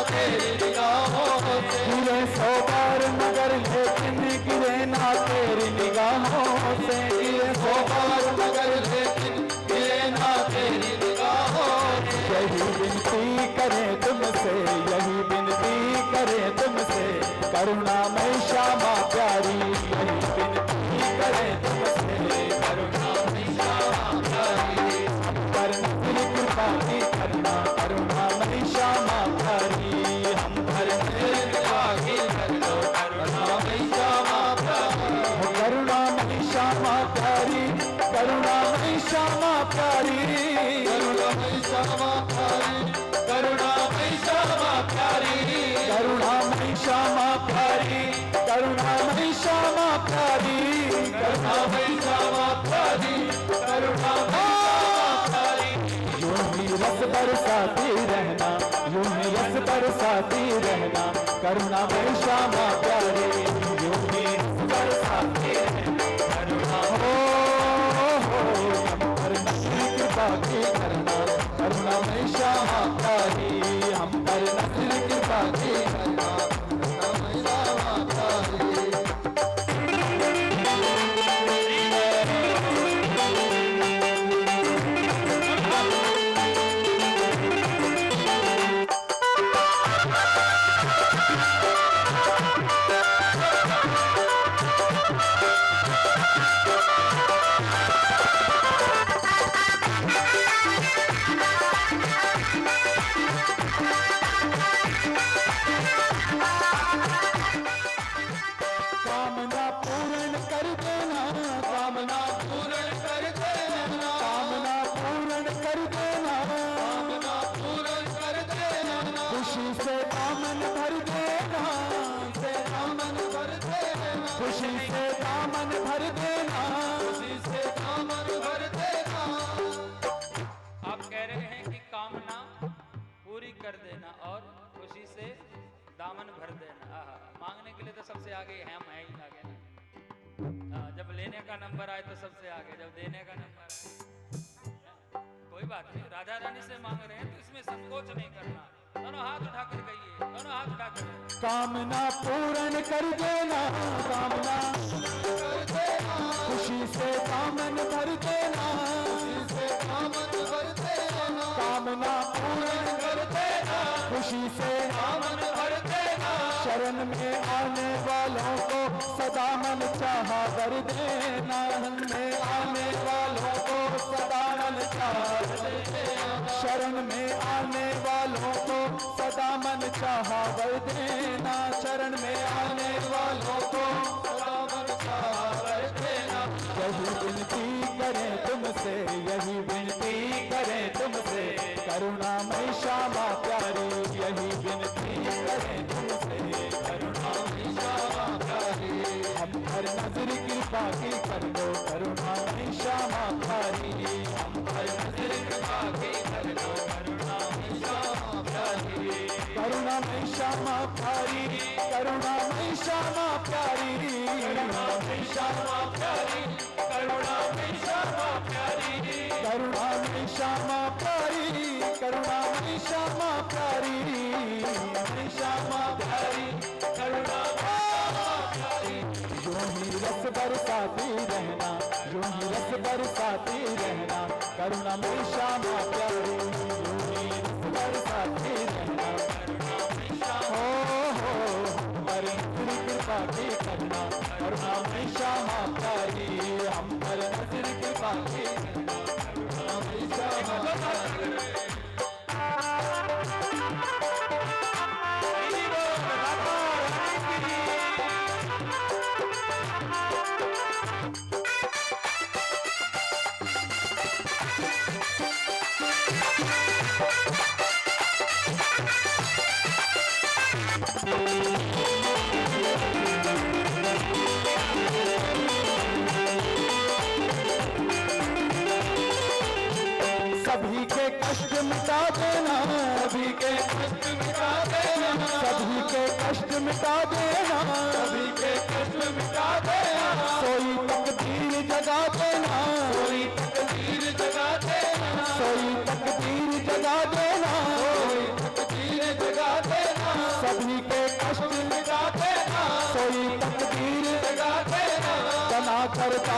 तेरी निगाहों से। गिरे 100 बार मगर लेकिन गिरे ना तेरी निगाहों से। गिरे 100 बार मगर लेकिन गिरे ना तेरी निगाहों से। यही विनती करें तुमसे, यही विनती करें तुमसे, करुणामय श्यामा प्यारी। यही विनती करें तुमसे, करुणामय श्यामा प्यारी। हम पर नजर कृपा की करना, करुणामय श्यामा प्यारी। हम पर नजर कृपा की कर लो, करुणामय श्यामा प्यारी। करुणामय श्यामा प्यारी, करुणामय श्यामा प्यारी, करुणामय श्यामा प्यारी। करुणामय श्यामा प्यारी। करुणामय श्यामा प्यारी, करुणामय श्यामा प्यारी, करुणामय श्यामा प्यारी। करुणामय श्यामा प्यारी। यूं ही रस बरसाती रहना, यूं ही रस बरसाती रहना, करुणामय श्यामा प्यारी। यूं ही रस बरसाती रहना, करुणा हो हम पर नजर कृपा की करना, करुणामय श्यामा प्यारी। हम पर नजर कृपा की करना, करुणामय श्यामा प्यारी। कामना पूर्ण कर देना, कामना पूर्ण कर देना। कामना पूर्ण कर देना, कामना पूर्ण कर देना। खुशी से दामन भर देना, से दामन भर देना। खुशी से दामन भर देना। खुशी से दामन भर देना। आप कह रहे हैं कि कामना पूरी कर देना और खुशी से दामन भर देना। आहा, मांगने के लिए तो सबसे आगे हम हैं ही आगे ना। जब लेने का नंबर आए तो सबसे आगे, जब देने का नंबर आए कोई बात नहीं। राधा रानी से मांग रहे हैं तो इसमें संकोच नहीं करना। दोनों हाथ उठाकर कहिए, दोनों हाथ उठाकर। कामना पूर्ण कर देना, कामना कर देना। खुशी से दामन भर देना, खुशी से दामन भर देना। कामना पूर्ण कर देना। खुशी से दामन भर देना। शरण में आने वालों को सदा मन चाहा वर देना, में आने वालों को सदा मन चाहा वर देना, शरण में आने वालों को सदा मन चाहा वर देना, शरण में आने वालों को सदा मन चाहा वर देना। यही विनती करें तुमसे, यही विनती करें तुमसे, करुणामय श्यामा प्यारी। यही विनती करें तुमसे, करुणामय श्यामा प्यारी। हम पर नजर कृपा की कर दो, करुणामय श्यामा प्यारी। हम पर नजर कृपा की कर दो, करुणामय श्यामा प्यारी। करुणामय श्यामा प्यारी, करुणामय श्यामा प्यारी, करुणामय श्यामा प्यारी। करुणामय श्यामा प्यारी। करुणामय श्यामा प्यारी, करुणामय श्यामा प्यारी, करुणामय श्यामा प्यारी। करुणामय श्यामा प्यारी। यूं ही रस बरसाती रहना, यूं ही रस बरसाती रहना, करुणामय श्यामा प्यारी। यूं ही रस बरसाती रहना, करुणामय श्यामा। हो पर नजर कृपा की करना, करुणामय श्यामा प्यारी। हम पर नजर कृपा की करना, करुणामय श्यामा प्यारी। सभी के कष्ट मिटा देना, सभी के कष्ट मिटा देना। सभी के कष्ट मिटा देना, सभी के कष्ट मिटा देना। सोई तकदीर जगा देना, कोई तकदीर जगा देना। सोई तकदीर जगा देना, कोई तकदीर जगा देना।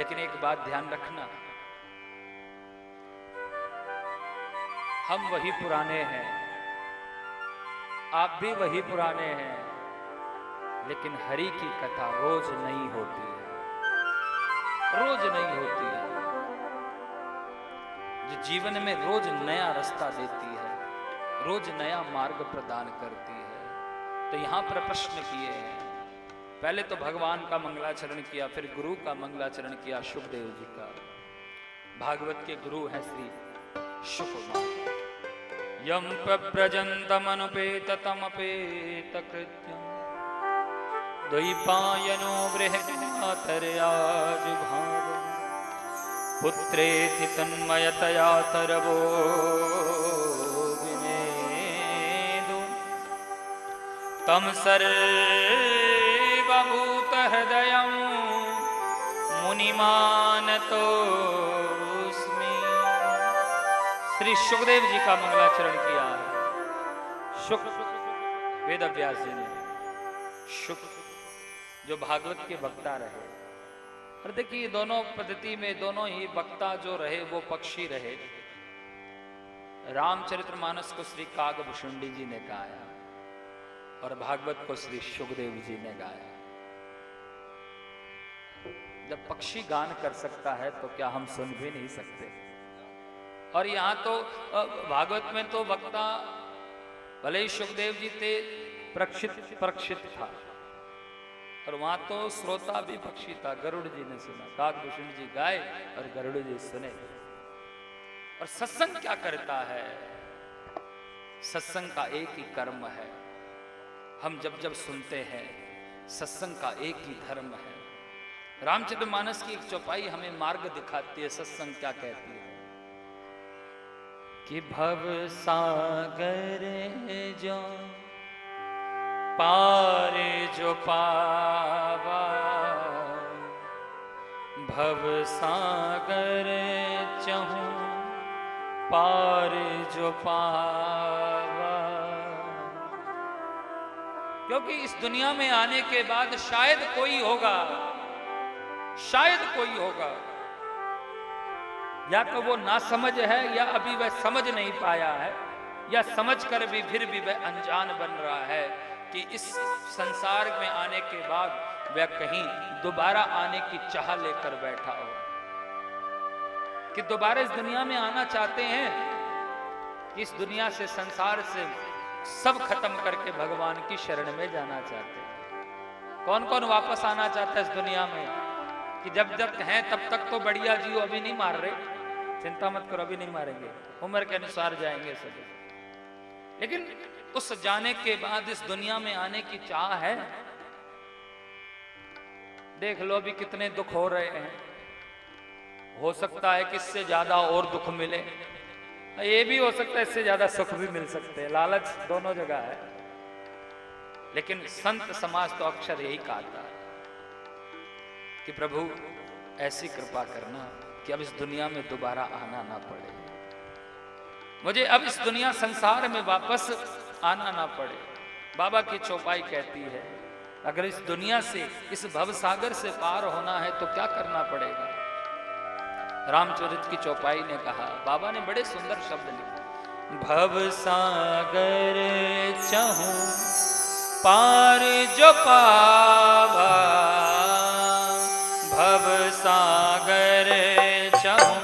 लेकिन एक बात ध्यान रखना, हम वही पुराने हैं, आप भी वही पुराने हैं, लेकिन हरि की कथा रोज नहीं होती है, रोज नहीं होती है। जो जीवन में रोज नया रास्ता देती है, रोज नया मार्ग प्रदान करती है। तो यहां पर प्रश्न किए हैं, पहले तो भगवान का मंगलाचरण किया, फिर गुरु का मंगलाचरण किया, शुकदेव जी का। भागवत के गुरु हैं श्री शुकमान। यम प्रव्रजन्तमनुपेततमपेत कृत्यं द्वैपायनो बृहन्नाथर्याजुभाव पुत्रेति तन्मयतया तरवो विनेदु तम सर्वभूतहृदयं मुनिमानतोऽस्मि। श्री सुखदेव जी का मंगलाचरण किया। शुक वेद व्यास जी ने, शुक जो भागवत के वक्ता रहे। और देखिए दोनों पद्धति में दोनों ही वक्ता जो रहे वो पक्षी रहे। रामचरितमानस को श्री कागभूषुंडी जी ने गाया और भागवत को श्री सुखदेव जी ने गाया। जब पक्षी गान कर सकता है तो क्या हम सुन भी नहीं सकते? और यहाँ तो भागवत में तो वक्ता भले ही सुखदेव जी थे, परीक्षित था, और वहां तो श्रोता भी पक्षी था। गरुड़ जी ने सुना, कागभूषण जी गाए और गरुड़ जी सुने। और सत्संग क्या करता है? सत्संग का एक ही कर्म है। हम जब जब सुनते हैं, सत्संग का एक ही धर्म है। रामचरितमानस की एक चौपाई हमें मार्ग दिखाती है। सत्संग क्या कहती है कि भव सागर जो पार जो पावा, भव सागर चहूं पार जो पावा। क्योंकि इस दुनिया में आने के बाद शायद कोई होगा, शायद कोई होगा, या तो वो ना समझ है या अभी वह समझ नहीं पाया है, या समझ कर भी फिर भी वह अनजान बन रहा है कि इस संसार में आने के बाद वह कहीं दोबारा आने की चाह लेकर बैठा हो, कि दोबारा इस दुनिया में आना चाहते हैं, कि इस दुनिया से, संसार से सब खत्म करके भगवान की शरण में जाना चाहते हैं। कौन कौन वापस आना चाहता है इस दुनिया में? कि जब तक हैं तब तक तो बढ़िया जियो, अभी नहीं मार रहे, चिंता मत करो, अभी नहीं मारेंगे, उम्र के अनुसार जाएंगे सभी। लेकिन उस जाने के बाद इस दुनिया में आने की चाह है। देख लो अभी कितने दुख हो रहे हैं, हो सकता है कि इससे ज्यादा और दुख मिले, ये भी हो सकता है इससे ज्यादा सुख भी मिल सकते हैं। लालच दोनों जगह है। लेकिन संत समाज तो अक्सर यही कहता है कि प्रभु ऐसी कृपा करना कि अब इस दुनिया में दोबारा आना ना पड़े, मुझे अब इस दुनिया संसार में वापस आना ना पड़े। बाबा की चौपाई कहती है अगर इस दुनिया से, इस भवसागर से पार होना है तो क्या करना पड़ेगा? रामचरित की चौपाई ने कहा, बाबा ने बड़े सुंदर शब्द लिखे, भवसागर चहूं पार जो पावा, भवसागर चहूं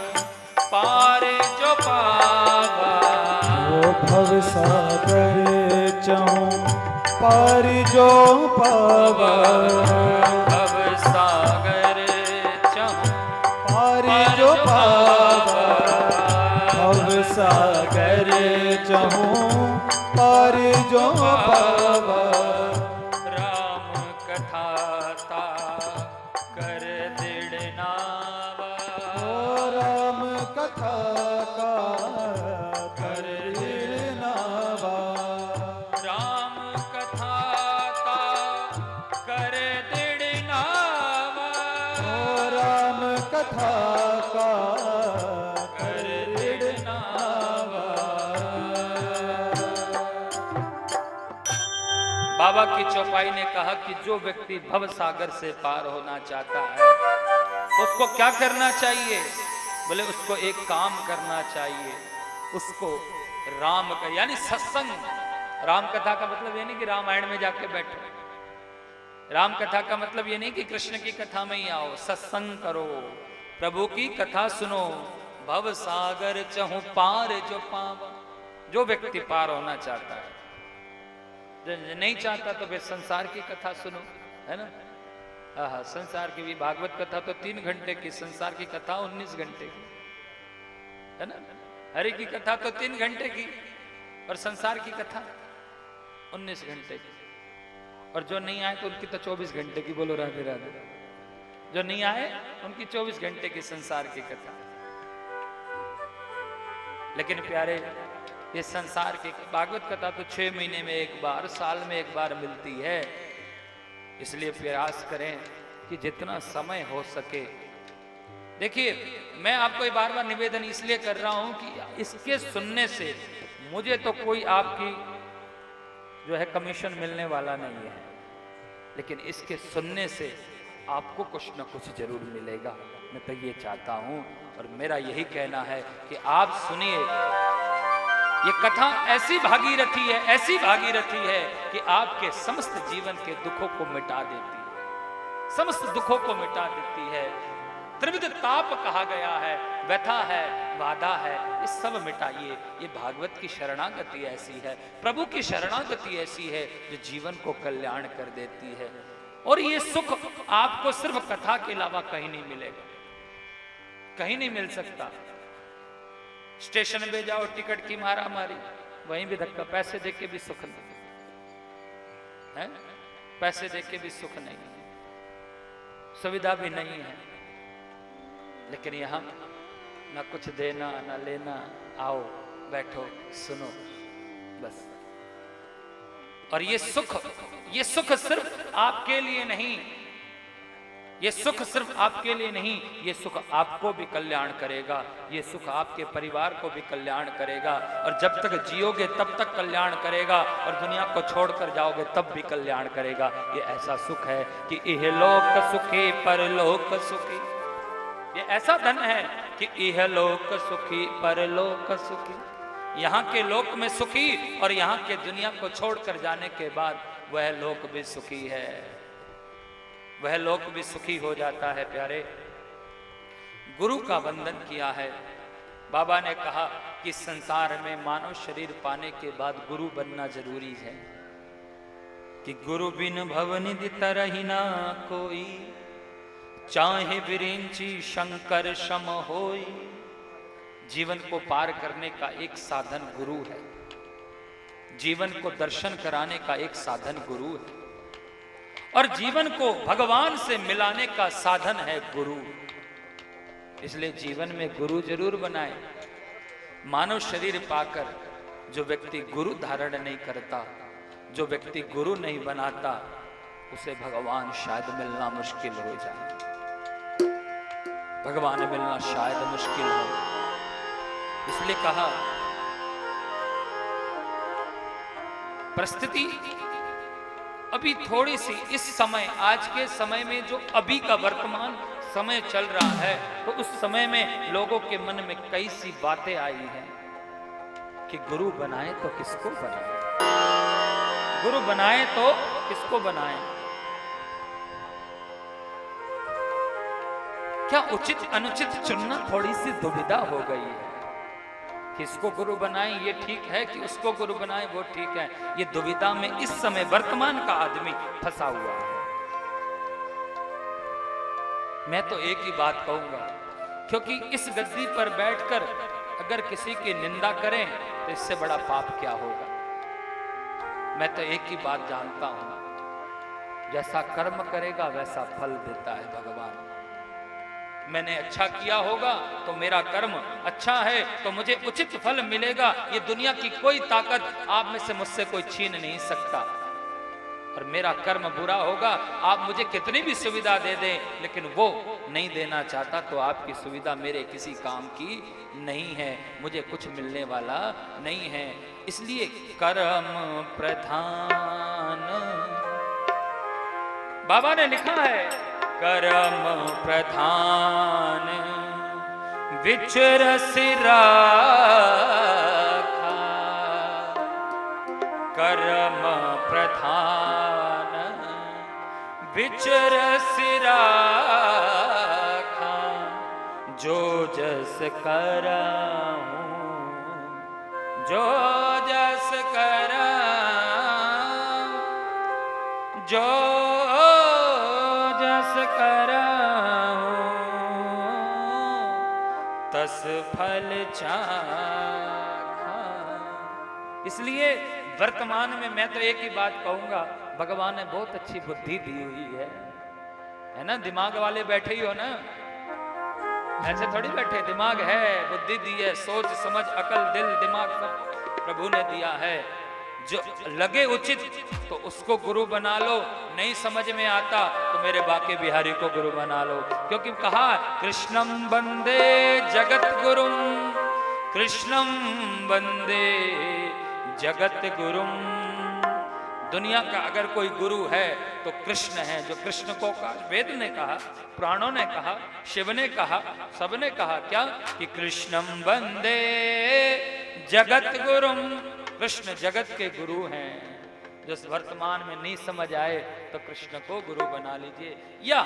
पार जो पावा। वो भवसागर चहूं पार जो पावा, भवसागर चहूं पार जो पावा, भवसागर चहूं पार जो पावा। राम कथा ता कर दिड़नावा, ओ राम कथा का कर दिड़नावा, राम कथा ता कर दिड़नावा, ओ राम कथा का कर दिड़नावा। बाबा की चौपाई ने कहा कि जो व्यक्ति भव सागर से पार होना चाहता है उसको क्या करना चाहिए? बोले उसको एक काम करना चाहिए, उसको राम का यानी सत्संग। राम कथा का मतलब ये नहीं कि रामायण में जाके बैठो। राम कथा का मतलब ये नहीं कि कृष्ण की कथा में ही आओ। सत्संग करो, प्रभु की कथा सुनो। भव सागर चहु पार जो पावा। जो व्यक्ति पार होना चाहता है, जो नहीं चाहता तो फिर संसार की कथा सुनो, है ना। हाँ, संसार की भी भागवत कथा तो 3 घंटे की, संसार की कथा 19 घंटे की, है ना। हरि की कथा तो 3 घंटे की और संसार की कथा 19 घंटे की। और जो नहीं आए तो उनकी तो 24 घंटे की। बोलो राधे राधे। जो नहीं आए उनकी 24 घंटे की संसार की कथा। लेकिन प्यारे, ये संसार की भागवत कथा तो 6 महीने में एक बार, साल में एक बार मिलती है। इसलिए प्रयास करें कि जितना समय हो सके। देखिए, मैं आपको ये बार बार निवेदन इसलिए कर रहा हूं कि इसके सुनने से मुझे तो कोई आपकी जो है कमीशन मिलने वाला नहीं है, लेकिन इसके सुनने से आपको कुछ न कुछ जरूर मिलेगा। मैं तो ये चाहता हूं और मेरा यही कहना है कि आप सुनिए। ये कथा ऐसी भागीरथी है, ऐसी भागीरथी है कि आपके समस्त जीवन के दुखों को मिटा देती है, समस्त दुखों को मिटा देती है। त्रिविध ताप कहा गया है, व्यथा है, बाधा है, ये सब मिटाइए। ये भागवत की शरणागति ऐसी है, प्रभु की शरणागति ऐसी है जो जीवन को कल्याण कर देती है। और ये सुख आपको सिर्फ कथा के अलावा कहीं नहीं मिलेगा, कहीं नहीं मिल सकता। स्टेशन पे जाओ, टिकट की मारा मारी, वहीं भी धक्का, पैसे देके के भी सुख नहीं है, पैसे देके के भी सुख नहीं है, सुविधा भी नहीं है। लेकिन यहां ना कुछ देना ना लेना, आओ बैठो सुनो बस। और ये सुख सिर्फ आपके लिए नहीं, ये सुख सिर्फ आपके लिए नहीं, ये सुख आपको भी कल्याण करेगा, ये सुख आपके परिवार को भी कल्याण करेगा। और जब तक जियोगे तब तक कल्याण करेगा, और दुनिया को छोड़कर जाओगे तब भी कल्याण करेगा। ये ऐसा सुख है कि इहलोक सुखी परलोक सुखी। ये ऐसा धन है कि इहलोक सुखी परलोक सुखी। यहाँ के लोक में सुखी और यहाँ के दुनिया को छोड़कर जाने के बाद वह लोक भी सुखी है, वह लोक भी सुखी हो जाता है। प्यारे, गुरु का वंदन किया है। बाबा ने कहा कि संसार में मानव शरीर पाने के बाद गुरु बनना जरूरी है, कि गुरु बिन भवनिधि तरहि ना कोई, चाहे विरिंची शंकर सम होई। जीवन को पार करने का एक साधन गुरु है, जीवन को दर्शन कराने का एक साधन गुरु है, और जीवन को भगवान से मिलाने का साधन है गुरु। इसलिए जीवन में गुरु जरूर बनाए। मानव शरीर पाकर जो व्यक्ति गुरु धारण नहीं करता, जो व्यक्ति गुरु नहीं बनाता, उसे भगवान शायद मिलना मुश्किल हो जाए, भगवान मिलना शायद मुश्किल हो। इसलिए कहा परिस्थिति अभी थोड़ी सी इस समय, आज के समय में जो अभी का वर्तमान समय चल रहा है, तो उस समय में लोगों के मन में कई सी बातें आई हैं कि गुरु बनाए तो किसको बनाए, गुरु बनाए तो किसको बनाए। क्या उचित अनुचित चुनना थोड़ी सी दुविधा हो गई है, किसको गुरु बनाए ये ठीक है कि उसको गुरु बनाए वो ठीक है। ये दुविधा में इस समय वर्तमान का आदमी फंसा हुआ है। मैं तो एक ही बात कहूंगा, क्योंकि इस गद्दी पर बैठकर अगर किसी की निंदा करें तो इससे बड़ा पाप क्या होगा। मैं तो एक ही बात जानता हूं, जैसा कर्म करेगा वैसा फल देता है भगवान। मैंने अच्छा किया होगा तो मेरा कर्म अच्छा है तो मुझे उचित फल मिलेगा। ये दुनिया की कोई ताकत आप में से मुझसे कोई छीन नहीं सकता। और मेरा कर्म बुरा होगा, आप मुझे कितनी भी सुविधा दे दें, लेकिन वो नहीं देना चाहता तो आपकी सुविधा मेरे किसी काम की नहीं है, मुझे कुछ मिलने वाला नहीं है। इसलिए कर्म प्रधान, बाबा ने लिखा है करम प्रधान विचरस राखा, करम प्रधान विचरस राखा, जो जस कराऊं जो जस कराऊं, जो जस कराऊं तस फल चाखा। इसलिए वर्तमान में मैं तो एक ही बात कहूंगा, भगवान ने बहुत अच्छी बुद्धि दी हुई है ना। दिमाग वाले बैठे ही हो ना, ऐसे थोड़ी बैठे, दिमाग है, बुद्धि दी है, सोच समझ अकल दिल दिमाग सब प्रभु ने दिया है। जो लगे उचित तो उसको गुरु बना लो, नहीं समझ में आता तो मेरे बाके बिहारी को गुरु बना लो। क्योंकि कहा कृष्णम वंदे जगत गुरुम, कृष्णम वंदे जगत गुरुम। दुनिया का अगर कोई गुरु है तो कृष्ण है, जो कृष्ण को कहा, वेद ने कहा, पुराणों ने कहा, शिव ने कहा, सबने कहा क्या कि कृष्णम वंदे जगत गुरुम। कृष्ण जगत के गुरु हैं। जिस वर्तमान में नहीं समझ आए तो कृष्ण को गुरु बना लीजिए, या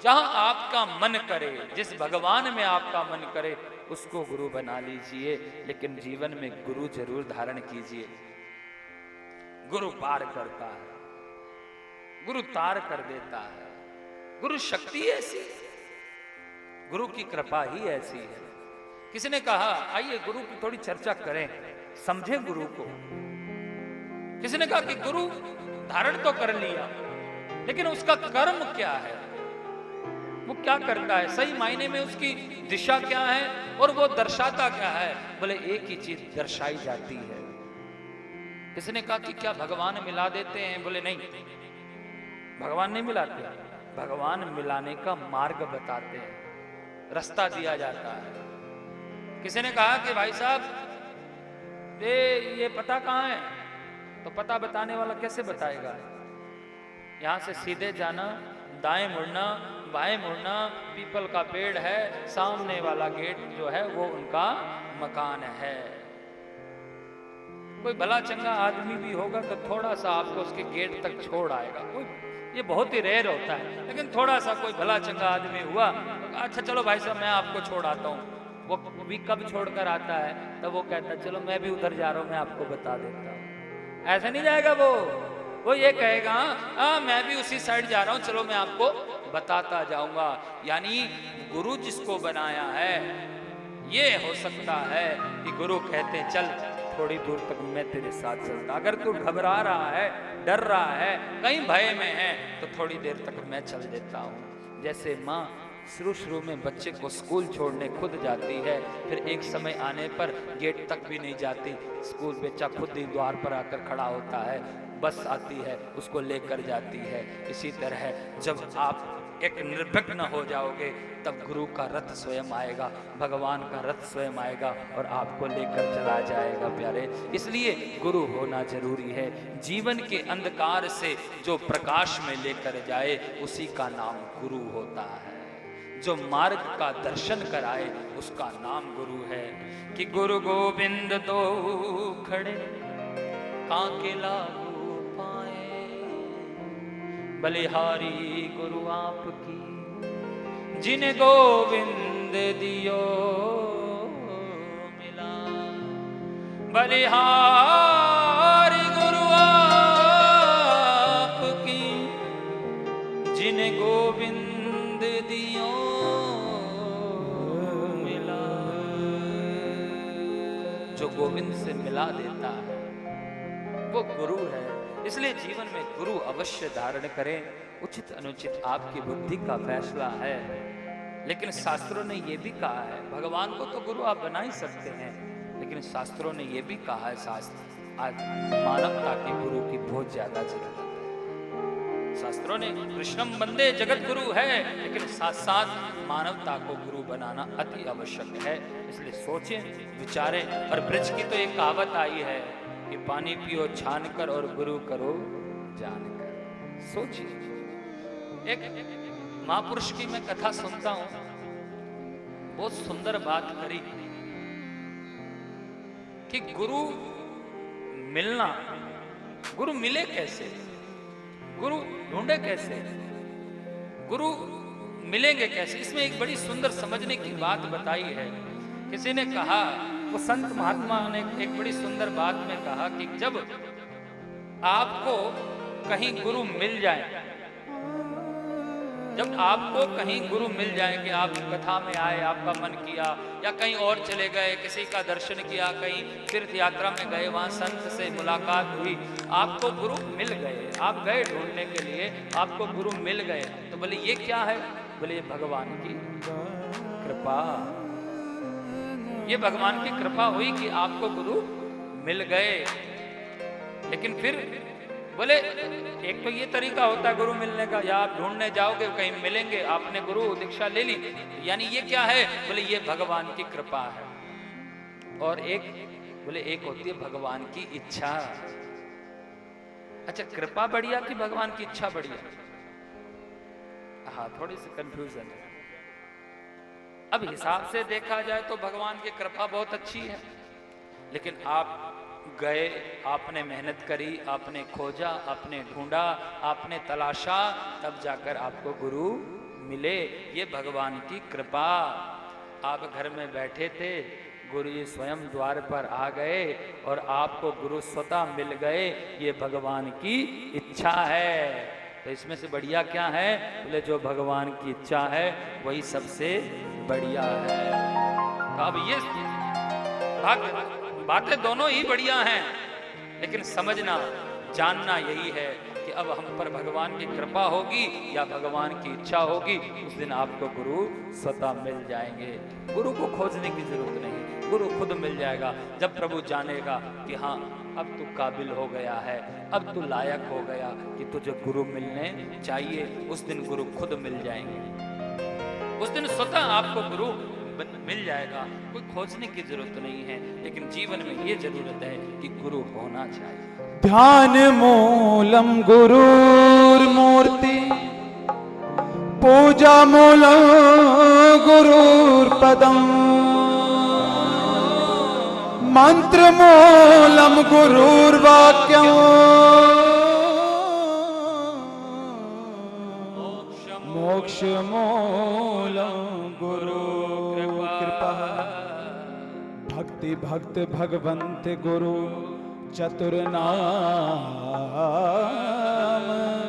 जहां आपका मन करे, जिस भगवान में आपका मन करे उसको गुरु बना लीजिए। लेकिन जीवन में गुरु जरूर धारण कीजिए। गुरु पार करता है, गुरु तार कर देता है। गुरु शक्ति ऐसी, गुरु की कृपा ही ऐसी है। किसी ने कहा आइए गुरु की थोड़ी चर्चा करें, समझे गुरु को। किसी ने कहा कि गुरु धारण तो कर लिया, लेकिन उसका कर्म क्या है, वो क्या करता है, सही मायने में उसकी दिशा क्या है और वो दर्शाता क्या है। बोले एक ही चीज दर्शाई जाती है। किसी ने कहा कि क्या भगवान मिला देते हैं, बोले नहीं, भगवान नहीं मिलाते, भगवान मिलाने का मार्ग बताते हैं, रास्ता दिया जाता है। किसी ने कहा कि भाई साहब ये पता कहाँ है, तो पता बताने वाला कैसे बताएगा। यहां से सीधे जाना, दाएं मुड़ना, बाएं मुड़ना, पीपल का पेड़ है, सामने वाला गेट जो है वो उनका मकान है। कोई भला चंगा आदमी भी होगा तो थोड़ा सा आपको उसके गेट तक छोड़ आएगा, कोई ये बहुत ही रेयर होता है। लेकिन थोड़ा सा कोई भला चंगा आदमी हुआ तो अच्छा चलो भाई साहब मैं आपको छोड़ आता हूँ। वो भी कब छोड़कर आता है, तब वो कहता है चलो मैं भी उधर जा रहा हूँ, मैं आपको बता देता हूँ। ऐसा नहीं जाएगा वो ये कहेगा मैं भी उसी साइड जा रहा हूँ, चलो मैं आपको बताता जाऊंगा। यानी गुरु जिसको बनाया है, ये हो सकता है कि गुरु कहते हैं चल थोड़ी दूर तक मैं तेरे साथ चलता, अगर तू घबरा रहा है, डर रहा है, कहीं भय में है तो थोड़ी देर तक मैं चल देता हूँ। जैसे माँ शुरू में बच्चे को स्कूल छोड़ने खुद जाती है, फिर एक समय आने पर गेट तक भी नहीं जाती, स्कूल बच्चा खुद ही द्वार पर आकर खड़ा होता है, बस आती है उसको लेकर जाती है। इसी तरह जब आप एक निर्विघ्न हो जाओगे तब गुरु का रथ स्वयं आएगा, भगवान का रथ स्वयं आएगा और आपको लेकर चला जाएगा प्यारे। इसलिए गुरु होना जरूरी है। जीवन के अंधकार से जो प्रकाश में लेकर जाए उसी का नाम गुरु होता है। जो मार्ग का दर्शन कराए उसका नाम गुरु है। कि गुरु गोविंद दो खड़े काके लागू पाए, बलिहारी गुरु आपकी जिन्हें गोविंद दियो मिला। बलिहारी गुरु आपकी जिन्हें गोविंद दियो मिला। जो गोविंद से मिला देता है वो गुरु है। इसलिए जीवन में गुरु अवश्य धारण करें। उचित अनुचित आपकी बुद्धि का फैसला है, लेकिन शास्त्रों ने यह भी कहा है, भगवान को तो गुरु आप बना ही सकते हैं, लेकिन शास्त्रों ने यह भी कहा है, शास्त्र आज मानवता के गुरु की बहुत ज्यादा जरूरत है। शास्त्रों ने कृष्णम वंदे जगत गुरु है, लेकिन साथ साथ मानवता को गुरु बनाना अति आवश्यक है। इसलिए सोचें, विचारें। और ब्रज की तो एक कहावत आई है कि पानी पियो छान कर और गुरु करो जान कर। सोचिए, एक महापुरुष की मैं कथा सुनता हूं, बहुत सुंदर बात करी कि गुरु मिलना, गुरु मिले कैसे, गुरु ढूंढे कैसे, गुरु मिलेंगे कैसे। इसमें एक बड़ी सुंदर समझने की बात बताई है। किसी ने कहा, वो संत महात्मा ने एक बड़ी सुंदर बात में कहा कि जब आपको कहीं गुरु मिल जाए, जब आपको कहीं गुरु मिल जाए कि आप कथा में आए, आपका मन किया, या कहीं और चले गए, किसी का दर्शन किया, कहीं तीर्थ यात्रा में गए, वहां संत से मुलाकात हुई, आपको गुरु मिल गए, आप गए ढूंढने के लिए, आपको गुरु मिल गए, तो बोले ये क्या है? बोले ये भगवान की कृपा, ये भगवान की कृपा हुई कि आपको गुरु मिल गए। लेकिन फिर बोले एक तो ये तरीका होता है गुरु मिलने का, या आप ढूंढने जाओगे कहीं मिलेंगे, आपने गुरु दीक्षा ले ली, यानी ये क्या है? बोले ये भगवान की कृपा है। और एक बोले एक होती है भगवान की इच्छा। अच्छा, कृपा बढ़िया कि भगवान की इच्छा बढ़िया? हाँ, थोड़ी सी कंफ्यूजन है। अब हिसाब से देखा जाए तो भगवान की कृपा बहुत अच्छी है, लेकिन आप गए, आपने मेहनत करी, आपने खोजा, आपने ढूंढा, आपने तलाशा, तब जाकर आपको गुरु मिले, ये भगवान की कृपा। आप घर में बैठे थे, गुरु जी स्वयं द्वार पर आ गए और आपको गुरु स्वतः मिल गए, ये भगवान की इच्छा है। तो इसमें से बढ़िया क्या है? बोले जो भगवान की इच्छा है वही सबसे बढ़िया है। तो अब ये बातें दोनों ही बढ़िया हैं, लेकिन समझना, जानना यही है कि अब हम पर भगवान की कृपा होगी या भगवान की इच्छा होगी, उस दिन आपको गुरु स्वतः मिल जाएंगे। गुरु को खोजने की जरूरत नहीं, गुरु खुद मिल जाएगा। जब प्रभु जानेगा कि हाँ अब तू काबिल हो गया है, अब तू लायक हो गया कि तुझे गुरु मिलने चाहिए, उस दिन गुरु खुद मिल जाएंगे। उस दिन स्वतः आपको गुरु मिल जाएगा, कोई खोजने की जरूरत नहीं है। लेकिन जीवन में ये जरूरत है कि गुरु होना चाहिए। ध्यान मूलम गुरुर्मूर्ति, पूजा मूलम गुरुर्पदम, मंत्र मूलम गुरुर्वाक्यम, मोक्ष मूलम गुरु कृपा। भक्ति भक्त भगवंत गुरु चतुर नाम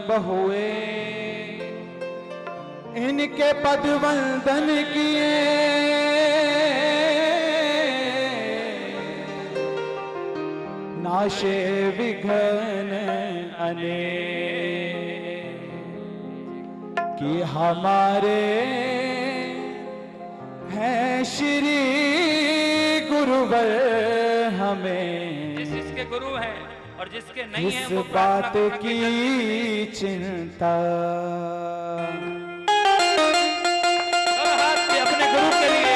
बहुए, इनके पद वंदन किए, नाशे विघ्न अनेक। कि हमारे हैं श्री गुरुवर, हमें जिसके गुरु हैं और जिसके नहीं हैं, इस वो बात प्रार्थना की चिंता। और हाथ पे अपने गुरु के लिए।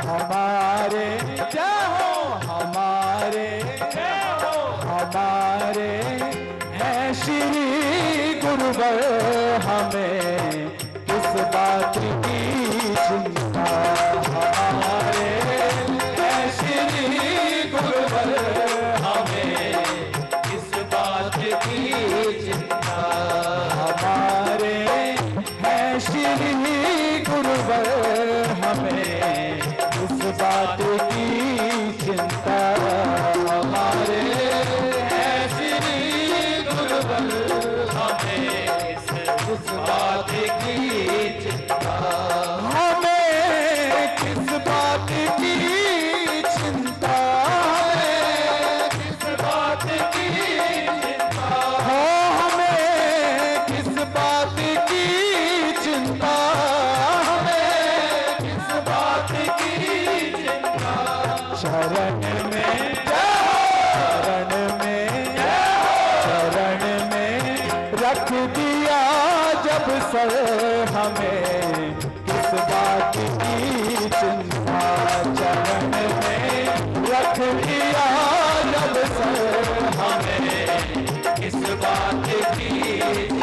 हमारे जाओ, हमारे हमारे हैं श्री गुरुवर, हमें किस बात की चिंता। हमारे हैं श्री गुरुवर, हमें किस बात की चिंता। हमारे हैं श्री गुरुवर, हमें इस बात की चिंता। हमारे हैं श्री गुरुवर, हमें इस बात की चिंता। हमें किस बात की चिंता है, किस बात की चिंता हो, हमें किस बात की चिंता, हमें किस बात सर हमें किस बात की चिंता, चरण में रख लिया जब सर हमें किस बात की